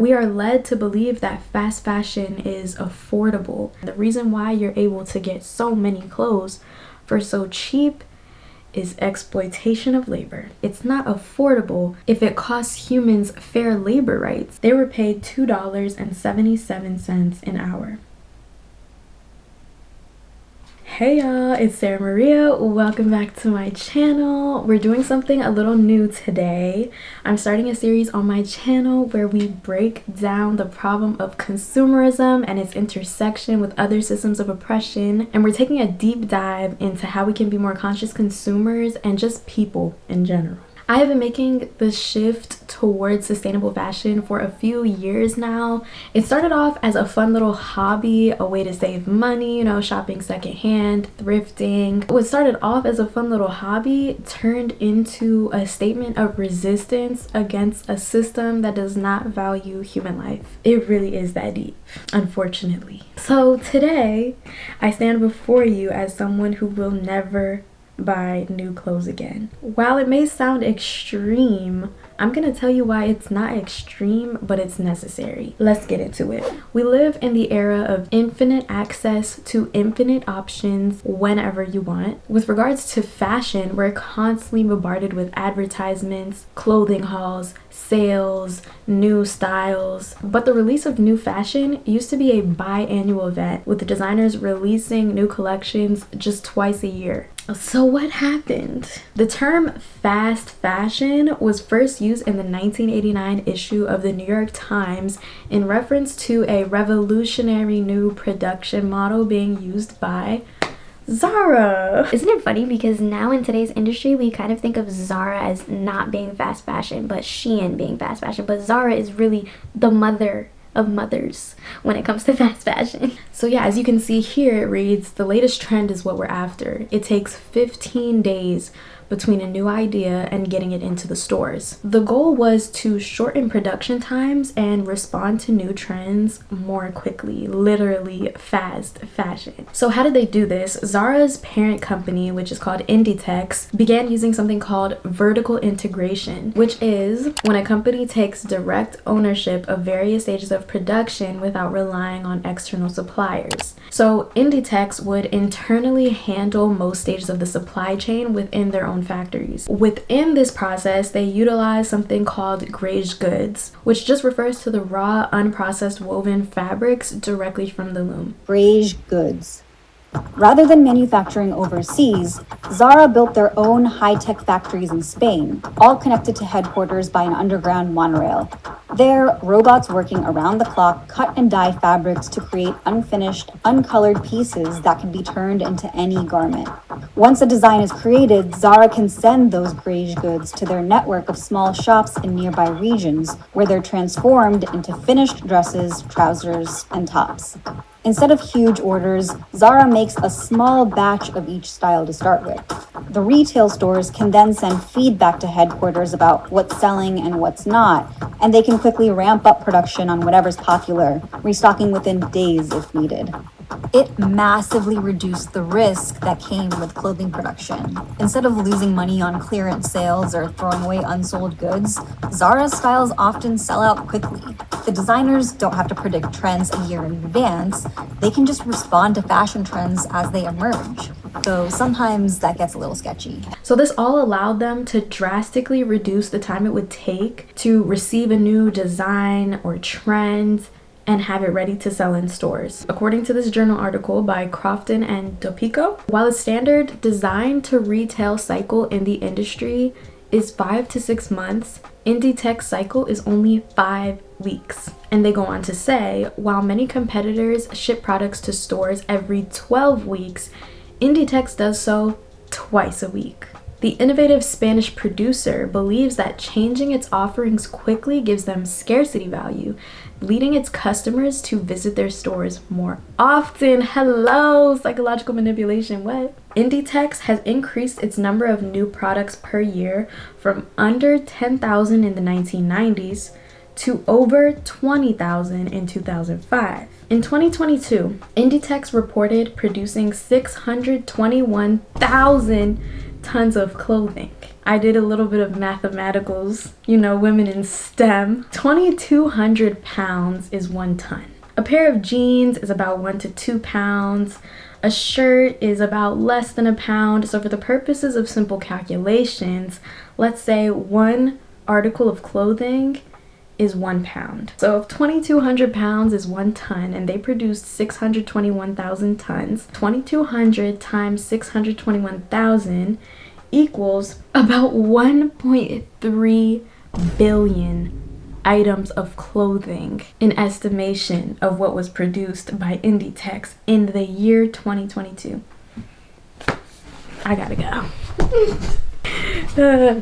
we are led to believe that fast fashion is affordable. The reason why you're able to get so many clothes for so cheap is exploitation of labor. It's not affordable if it costs humans fair labor rights. They were paid $2.77 an hour. Hey y'all, it's Sarah Maria. Welcome back to my channel. We're doing something a little new today. I'm starting a series on my channel where we break down the problem of consumerism and its intersection with other systems of oppression. And we're taking a deep dive into how we can be more conscious consumers and just people in general. I have been making the shift towards sustainable fashion for a few years now. It started off as a fun little hobby, a way to save money, shopping secondhand, thrifting. What started off as a fun little hobby turned into a statement of resistance against a system that does not value human life. It really is that deep, unfortunately. So today, I stand before you as someone who will never buy new clothes again. While it may sound extreme, I'm gonna tell you why it's not extreme, but it's necessary. Let's get into it. We live in the era of infinite access to infinite options whenever you want. With regards to fashion, we're constantly bombarded with advertisements, clothing hauls, sales, new styles. But the release of new fashion used to be a biannual event, with the designers releasing new collections just twice a year. So what happened? The term fast fashion was first used in the 1989 issue of the New York Times in reference to a revolutionary new production model being used by Zara. Isn't it funny because now in today's industry we kind of think of Zara as not being fast fashion, but Shein being fast fashion, but Zara is really the mother of mothers when it comes to fast fashion. So yeah, as you can see here, it reads, the latest trend is what we're after. It takes 15 days between a new idea and getting it into the stores. The goal was to shorten production times and respond to new trends more quickly, literally fast fashion. So how did they do this? Zara's parent company, which is called Inditex, began using something called vertical integration, which is when a company takes direct ownership of various stages of production without relying on external suppliers. So Inditex would internally handle most stages of the supply chain within their own factories. Within this process, they utilize something called greige goods, which just refers to the raw, unprocessed woven fabrics directly from the loom. Greige goods. Rather than manufacturing overseas, Zara built their own high-tech factories in Spain, all connected to headquarters by an underground monorail. There, robots working around the clock cut and dye fabrics to create unfinished, uncolored pieces that can be turned into any garment. Once a design is created, Zara can send those greige goods to their network of small shops in nearby regions, where they're transformed into finished dresses, trousers, and tops. Instead of huge orders, Zara makes a small batch of each style to start with. The retail stores can then send feedback to headquarters about what's selling and what's not, and they can quickly ramp up production on whatever's popular, restocking within days if needed. It massively reduced the risk that came with clothing production. Instead of losing money on clearance sales or throwing away unsold goods, Zara's styles often sell out quickly. The designers don't have to predict trends a year in advance. They can just respond to fashion trends as they emerge. Though sometimes that gets a little sketchy. So this all allowed them to drastically reduce the time it would take to receive a new design or trend and have it ready to sell in stores. According to this journal article by Crofton and Dopico, while a standard design to retail cycle in the industry is 5 to 6 months, Inditex cycle is only 5 weeks. And they go on to say, while many competitors ship products to stores every 12 weeks, Inditex does so twice a week. The innovative Spanish producer believes that changing its offerings quickly gives them scarcity value, leading its customers to visit their stores more often. Hello, psychological manipulation, what? Inditex has increased its number of new products per year from under 10,000 in the 1990s to over 20,000 in 2005. In 2022, Inditex reported producing 621,000 tons of clothing. I did a little bit of mathematicals, women in STEM. 2,200 pounds is 1 ton. A pair of jeans is about 1 to 2 pounds. A shirt is about less than a pound. So for the purposes of simple calculations, let's say one article of clothing is 1 pound. So if 2,200 pounds is 1 ton and they produced 621,000 tons, 2,200 times 621,000 equals about 1.3 billion items of clothing, an estimation of what was produced by Inditex in the year 2022. I gotta go.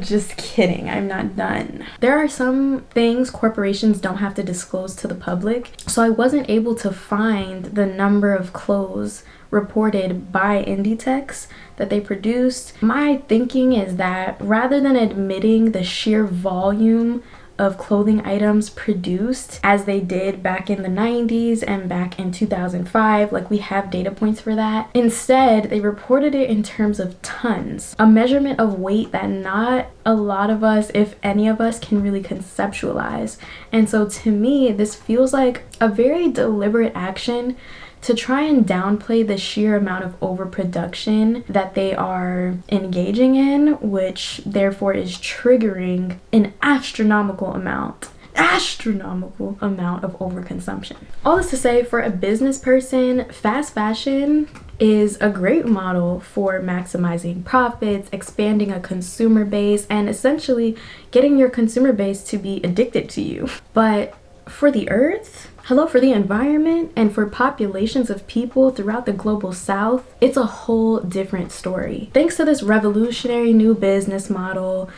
Just kidding, I'm not done. There are some things corporations don't have to disclose to the public, so I wasn't able to find the number of clothes reported by Inditex that they produced. My thinking is that rather than admitting the sheer volume of clothing items produced as they did back in the 90s and back in 2005, like we have data points for that. Instead, they reported it in terms of tons, a measurement of weight that not a lot of us, if any of us, can really conceptualize. And so to me, this feels like a very deliberate action to try and downplay the sheer amount of overproduction that they are engaging in, which therefore is triggering an astronomical amount of overconsumption. All this to say, for a business person, fast fashion is a great model for maximizing profits, expanding a consumer base, and essentially getting your consumer base to be addicted to you. But for the earth, for the environment, and for populations of people throughout the global south, it's a whole different story. Thanks to this revolutionary new business model,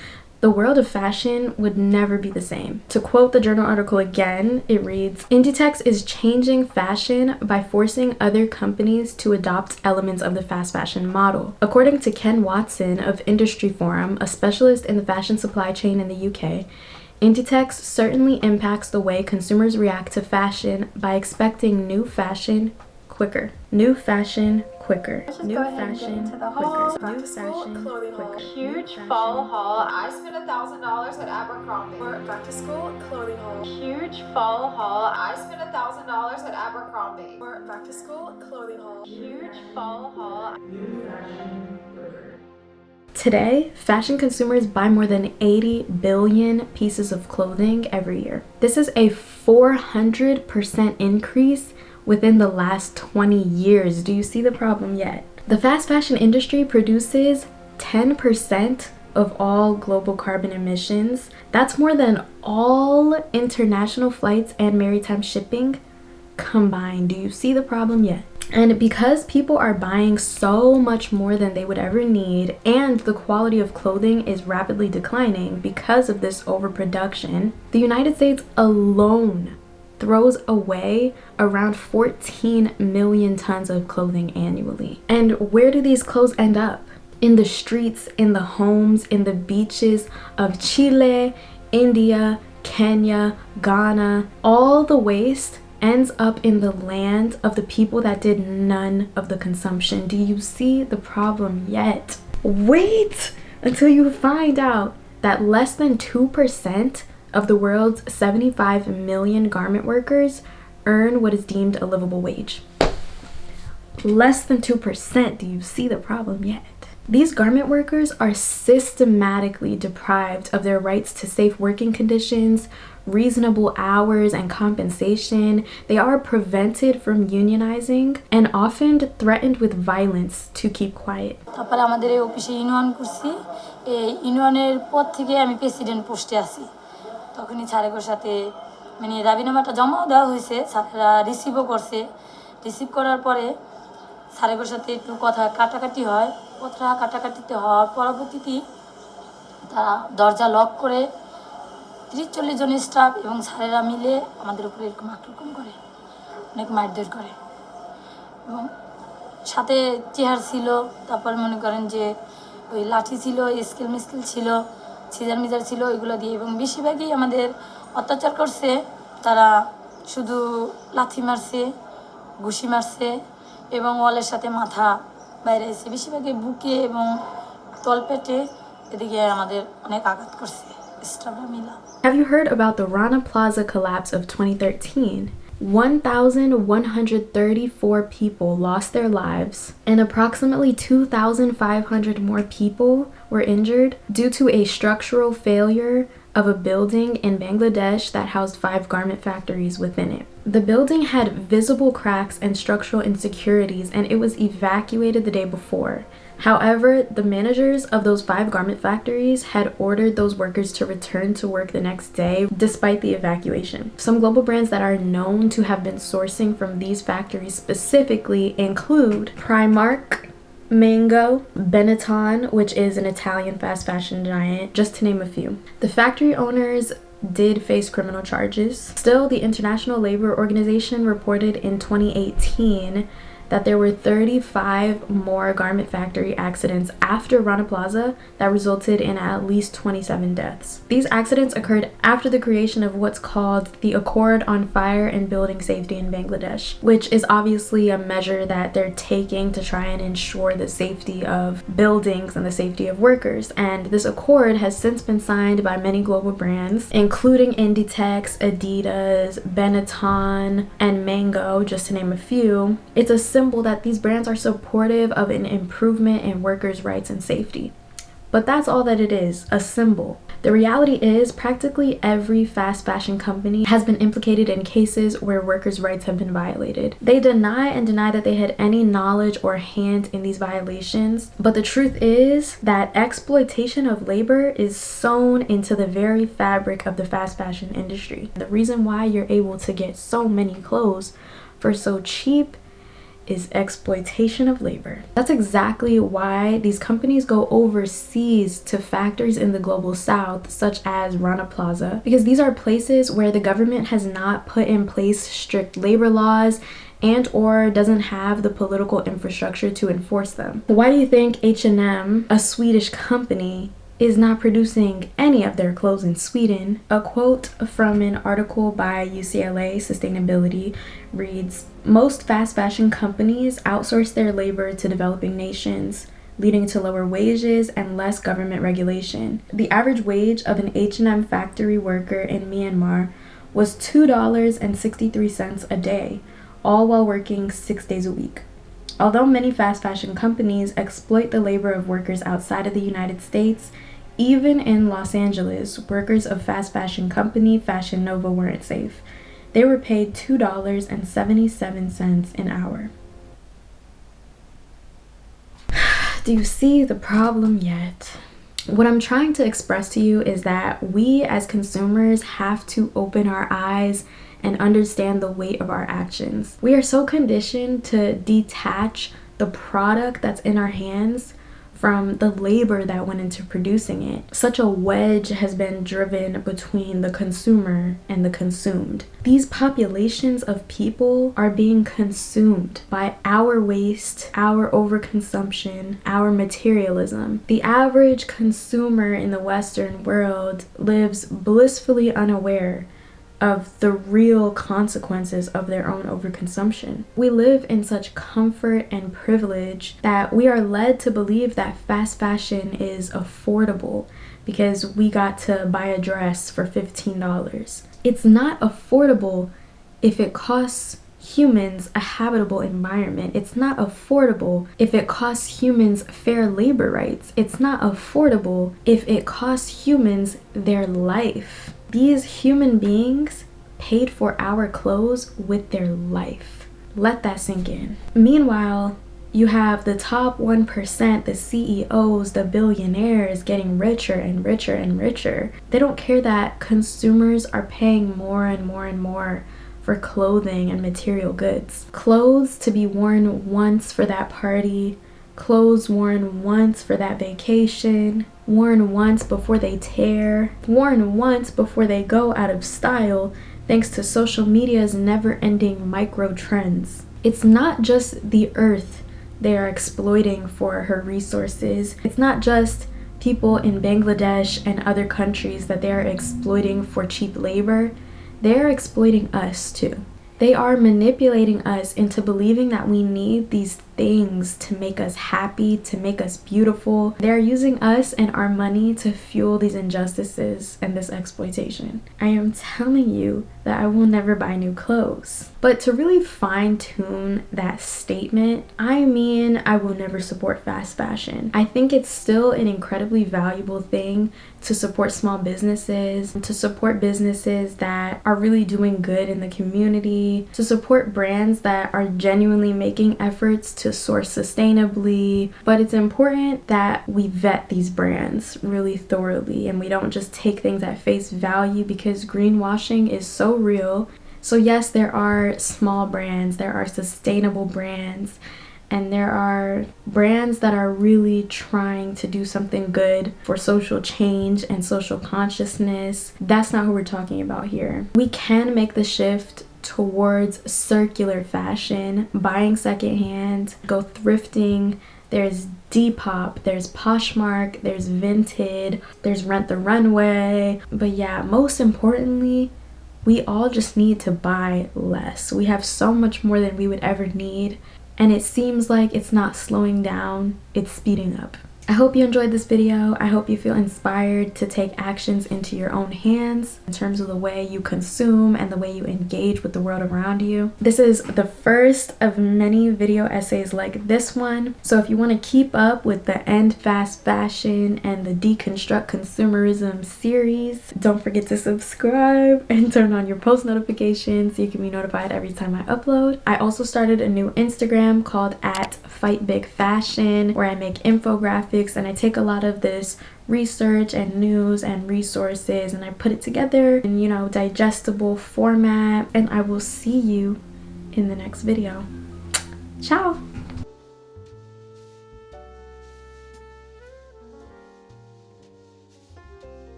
the world of fashion would never be the same. To quote the journal article again, it reads, Inditex is changing fashion by forcing other companies to adopt elements of the fast fashion model. According to Ken Watson of Industry Forum, a specialist in the fashion supply chain in the UK, Inditex certainly impacts the way consumers react to fashion by expecting new fashion quicker. New fashion quicker. New fashion quicker. New fashion quicker. Huge fall haul. I spent $1,000 at Abercrombie. For back to school clothing haul. Huge fall haul. I spent $1,000 at Abercrombie. For back to school clothing haul. Huge fall haul. New fashion quicker. Today, fashion consumers buy more than 80 billion pieces of clothing every year. This is a 400% increase within the last 20 years. Do you see the problem yet? The fast fashion industry produces 10% of all global carbon emissions. That's more than all international flights and maritime shipping combined. Do you see the problem yet? And because people are buying so much more than they would ever need, and the quality of clothing is rapidly declining because of this overproduction, the United States alone throws away around 14 million tons of clothing annually. And where do these clothes end up? In the streets, in the homes, in the beaches of Chile, India, Kenya, Ghana. All the waste ends up in the land of the people that did none of the consumption. Do you see the problem yet? Wait until you find out that less than 2% of the world's 75 million garment workers earn what is deemed a livable wage. Less than 2%. Do you see the problem yet? These garment workers are systematically deprived of their rights to safe working conditions, reasonable hours, and compensation. They are prevented from unionizing and often threatened with violence to keep quiet. তারপরে আমাদের এই অফিসে union করছি, এই ইউনিয়নের পর থেকে আমি প্রেসিডেন্ট পোস্টে আছি। তখনই স্যারের সাথে মানে দাবিনামাটা জমাও দেওয়া হয়েছে, স্যারেরা রিসিভও করছে। রিসিভ করার পরে স্যারের সাথে একটু কথা কাটাকাটি হয়। কথা কাটাকাটিতে হওয়ার পরবর্তীতে তারা দরজা লক করে 30-40 জন স্টাফ এবং স্যারেরা মিলে আমাদের উপরে এরকম আক্রমণ করে, অনেক মারধর করে। এবং সাথে চেয়ার ছিল, তারপর মনে করেন যে ওই লাঠি ছিল, স্কেল মিস্কেল ছিল, সিজার মিজার ছিল, ওইগুলো দিয়ে। এবং বেশিরভাগই আমাদের অত্যাচার করছে, তারা শুধু লাথি মারছে, ঘুষি মারছে এবং ওয়ালের সাথে মাথা বাইরে এসে বেশিরভাগই বুকে এবং তলপেটে এদিকে আমাদের অনেক আঘাত করছে স্টাফরা মিলা। Have you heard about the Rana Plaza collapse of 2013? 1,134 people lost their lives, and approximately 2,500 more people were injured due to a structural failure of a building in Bangladesh that housed 5 garment factories within it. The building had visible cracks and structural insecurities, and it was evacuated the day before. However, the managers of those 5 garment factories had ordered those workers to return to work the next day despite the evacuation. Some global brands that are known to have been sourcing from these factories specifically include Primark, Mango, Benetton, which is an Italian fast fashion giant, just to name a few. The factory owners did face criminal charges. Still, the International Labor Organization reported in 2018 that there were 35 more garment factory accidents after Rana Plaza that resulted in at least 27 deaths. These accidents occurred after the creation of what's called the Accord on Fire and Building Safety in Bangladesh, which is obviously a measure that they're taking to try and ensure the safety of buildings and the safety of workers. And this accord has since been signed by many global brands, including Inditex, Adidas, Benetton, and Mango, just to name a few. It's a symbol that these brands are supportive of an improvement in workers' rights and safety. But that's all that it is, a symbol. The reality is practically every fast fashion company has been implicated in cases where workers' rights have been violated. They deny that they had any knowledge or hand in these violations, but the truth is that exploitation of labor is sewn into the very fabric of the fast fashion industry. The reason why you're able to get so many clothes for so cheap is exploitation of labor. That's exactly why these companies go overseas to factories in the global south, such as Rana Plaza, because these are places where the government has not put in place strict labor laws and or doesn't have the political infrastructure to enforce them. Why do you think H&M, a Swedish company, is not producing any of their clothes in Sweden? A quote from an article by UCLA Sustainability reads, "Most fast fashion companies outsource their labor to developing nations, leading to lower wages and less government regulation. The average wage of an H&M factory worker in Myanmar was $2.63 a day, all while working 6 days a week." Although many fast fashion companies exploit the labor of workers outside of the United States, even in Los Angeles, workers of fast fashion company Fashion Nova weren't safe. They were paid $2.77 an hour. Do you see the problem yet? What I'm trying to express to you is that we as consumers have to open our eyes and understand the weight of our actions. We are so conditioned to detach the product that's in our hands from the labor that went into producing it. Such a wedge has been driven between the consumer and the consumed. These populations of people are being consumed by our waste, our overconsumption, our materialism. The average consumer in the Western world lives blissfully unaware of the real consequences of their own overconsumption. We live in such comfort and privilege that we are led to believe that fast fashion is affordable because we got to buy a dress for $15. It's not affordable if it costs humans a habitable environment. It's not affordable if it costs humans fair labor rights. It's not affordable if it costs humans their life. These human beings paid for our clothes with their life. Let that sink in. Meanwhile, you have the top 1%, the CEOs, the billionaires getting richer and richer and richer. They don't care that consumers are paying more and more and more for clothing and material goods. Clothes to be worn once for that party, clothes worn once for that vacation, worn once before they tear, worn once before they go out of style thanks to social media's never-ending micro trends. It's not just the earth they are exploiting for her resources. It's not just people in Bangladesh and other countries that they are exploiting for cheap labor. They are exploiting us too. They are manipulating us into believing that we need these things to make us happy, to make us beautiful. They're using us and our money to fuel these injustices and this exploitation. I am telling you that I will never buy new clothes. But to really fine-tune that statement, I mean, I will never support fast fashion. I think it's still an incredibly valuable thing to support small businesses, to support businesses that are really doing good in the community, to support brands that are genuinely making efforts to source sustainably. But it's important that we vet these brands really thoroughly and we don't just take things at face value, because greenwashing is so real. So yes, there are small brands, there are sustainable brands, and there are brands that are really trying to do something good for social change and social consciousness. That's not who we're talking about here. We can make the shift towards circular fashion, buying secondhand, go thrifting. There's Depop, there's Poshmark, there's Vinted, there's Rent the Runway. But yeah, most importantly, we all just need to buy less. We have so much more than we would ever need, and it seems like it's not slowing down, it's speeding up. I hope you enjoyed this video. I hope you feel inspired to take actions into your own hands in terms of the way you consume and the way you engage with the world around you. This is the first of many video essays like this one. So if you want to keep up with the End Fast Fashion and the Deconstruct Consumerism series, don't forget to subscribe and turn on your post notifications so you can be notified every time I upload. I also started a new Instagram called @FightBigFashion, where I make infographics and I take a lot of this research and news and resources and I put it together in, digestible format. And I will see you in the next video. Ciao!